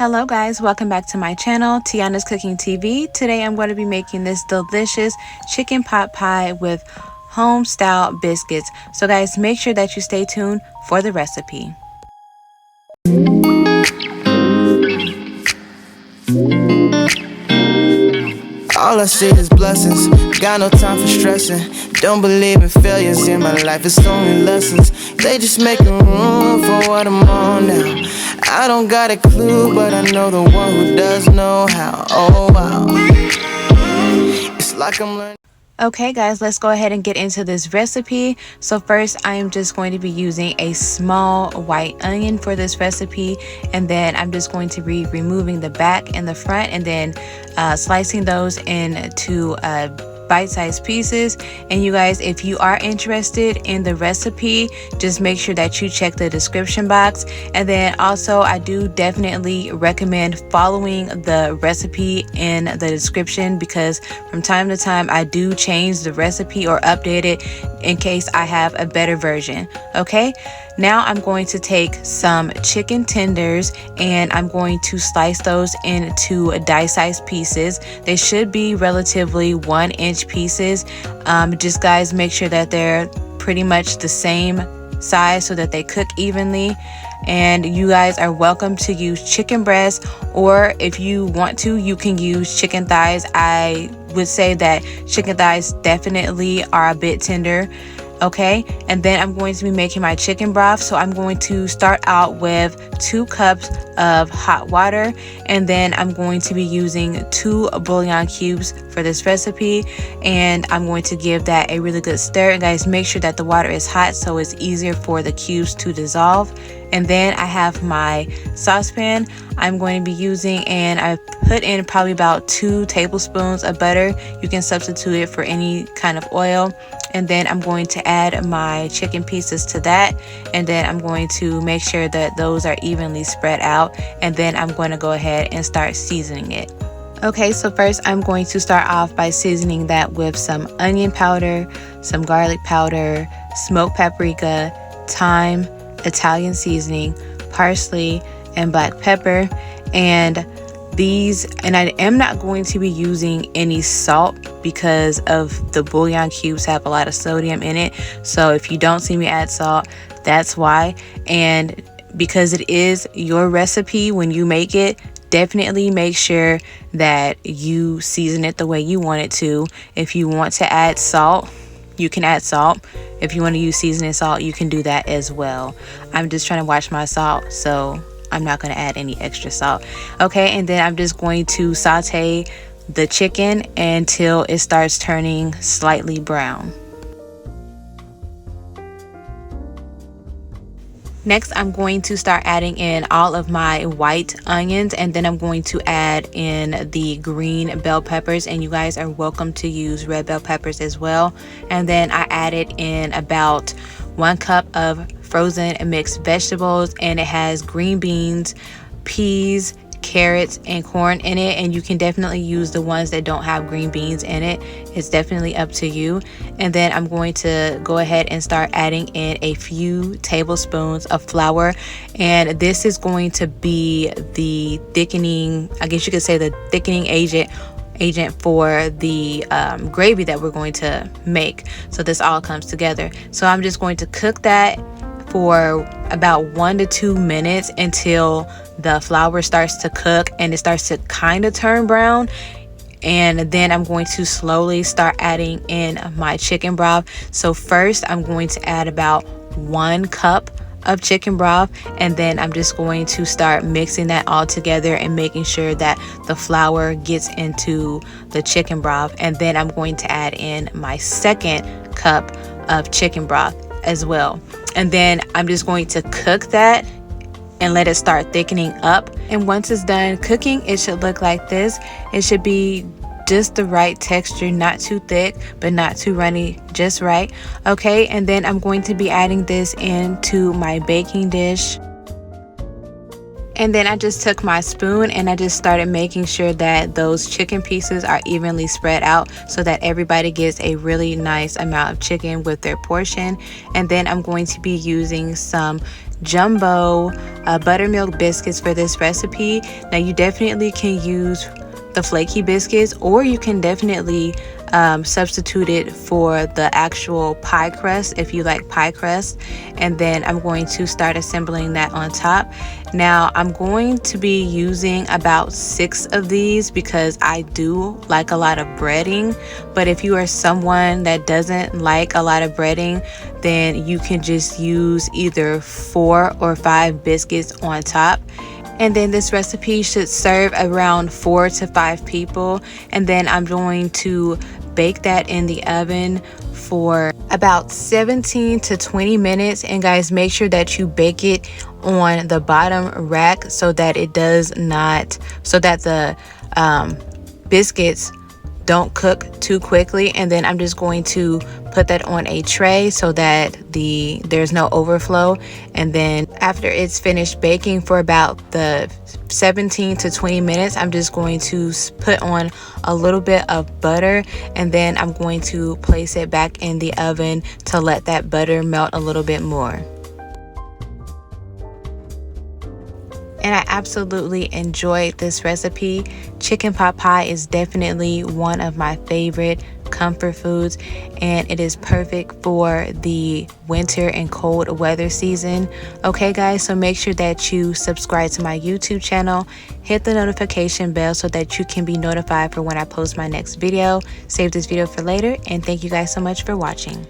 Hello guys, welcome back to my channel, Tiana's Cooking TV. Today I'm going to be making this delicious chicken pot pie with home style biscuits. So guys, make sure that you stay tuned for the recipe. All I see is blessings, got no time for stressing. Don't believe in failures in my life, it's only lessons. They just making room for what I'm on now. I don't got a clue, but I know the one who does know how. Oh wow, it's like I'm learning. Okay guys, let's go ahead and get into this recipe. So first I am just going to be using a small white onion for this recipe, and then I'm just going to be removing the back and the front, and then slicing those into bite-sized pieces. And you guys, if you are interested in the recipe, just make sure that you check the description box. And then also I do definitely recommend following the recipe in the description, because from time to time I do change the recipe or update it in case I have a better version. Okay, now I'm going to take some chicken tenders and I'm going to slice those into dice-sized pieces. They should be relatively 1-inch pieces. Just guys, make sure that they're pretty much the same size so that they cook evenly. And you guys are welcome to use chicken breast, or if you want to, you can use chicken thighs. I would say that chicken thighs definitely are a bit tender. Okay, and then I'm going to be making my chicken broth. So I'm going to start out with 2 cups of hot water, and then I'm going to be using 2 bouillon cubes for this recipe, and I'm going to give that a really good stir. And guys, make sure that the water is hot so it's easier for the cubes to dissolve. And then I have my saucepan I'm going to be using, and I put in probably about 2 tablespoons of butter. You can substitute it for any kind of oil. And then I'm going to add my chicken pieces to that, and then I'm going to make sure that those are evenly spread out, and then I'm going to go ahead and start seasoning it. Okay, so first I'm going to start off by seasoning that with some onion powder, some garlic powder, smoked paprika, thyme, Italian seasoning, parsley, and black pepper. And I am not going to be using any salt because of the bouillon cubes have a lot of sodium in it. So if you don't see me add salt, that's why. And because it is your recipe, when you make it, definitely make sure that you season it the way you want it to. If you want to add salt, you can add salt. If you want to use seasoning salt, you can do that as well. I'm just trying to watch my salt, so I'm not going to add any extra salt. Okay, and then I'm just going to saute the chicken until it starts turning slightly brown. Next, I'm going to start adding in all of my white onions, and then I'm going to add in the green bell peppers, and you guys are welcome to use red bell peppers as well. And then I added in about 1 cup of frozen mixed vegetables, and it has green beans, peas, carrots, and corn in it. And you can definitely use the ones that don't have green beans in it. It's definitely up to you. And then I'm going to go ahead and start adding in a few tablespoons of flour, and this is going to be the thickening, I guess you could say the thickening agent for the gravy that we're going to make, so this all comes together. So I'm just going to cook that for about 1 to 2 minutes until the flour starts to cook and it starts to kind of turn brown. And then I'm going to slowly start adding in my chicken broth. So first I'm going to add about 1 cup of chicken broth, and then I'm just going to start mixing that all together and making sure that the flour gets into the chicken broth. And then I'm going to add in my 2nd cup of chicken broth as well. And then I'm just going to cook that and let it start thickening up. And once it's done cooking, it should look like this. It should be just the right texture, not too thick but not too runny, just right. Okay, and then I'm going to be adding this into my baking dish. And then I just took my spoon and I just started making sure that those chicken pieces are evenly spread out so that everybody gets a really nice amount of chicken with their portion. And then I'm going to be using some jumbo buttermilk biscuits for this recipe. Now you definitely can use the flaky biscuits, or you can definitely substitute it for the actual pie crust if you like pie crust. And then I'm going to start assembling that on top. Now I'm going to be using about 6 of these because I do like a lot of breading, but if you are someone that doesn't like a lot of breading, then you can just use either 4 or 5 biscuits on top. And then this recipe should serve around 4 to 5 people. And then I'm going to bake that in the oven for about 17 to 20 minutes. And guys, make sure that you bake it on the bottom rack so that it does not, so that the biscuits don't cook too quickly. And then I'm just going to put that on a tray so that there's no overflow. And then after it's finished baking for about the 17 to 20 minutes, I'm just going to put on a little bit of butter, and then I'm going to place it back in the oven to let that butter melt a little bit more. And I absolutely enjoyed this recipe. Chicken pot pie is definitely one of my favorite comfort foods, and it is perfect for the winter and cold weather season. Okay guys, so make sure that you subscribe to my YouTube channel, hit the notification bell so that you can be notified for when I post my next video. Save this video for later, and thank you guys so much for watching.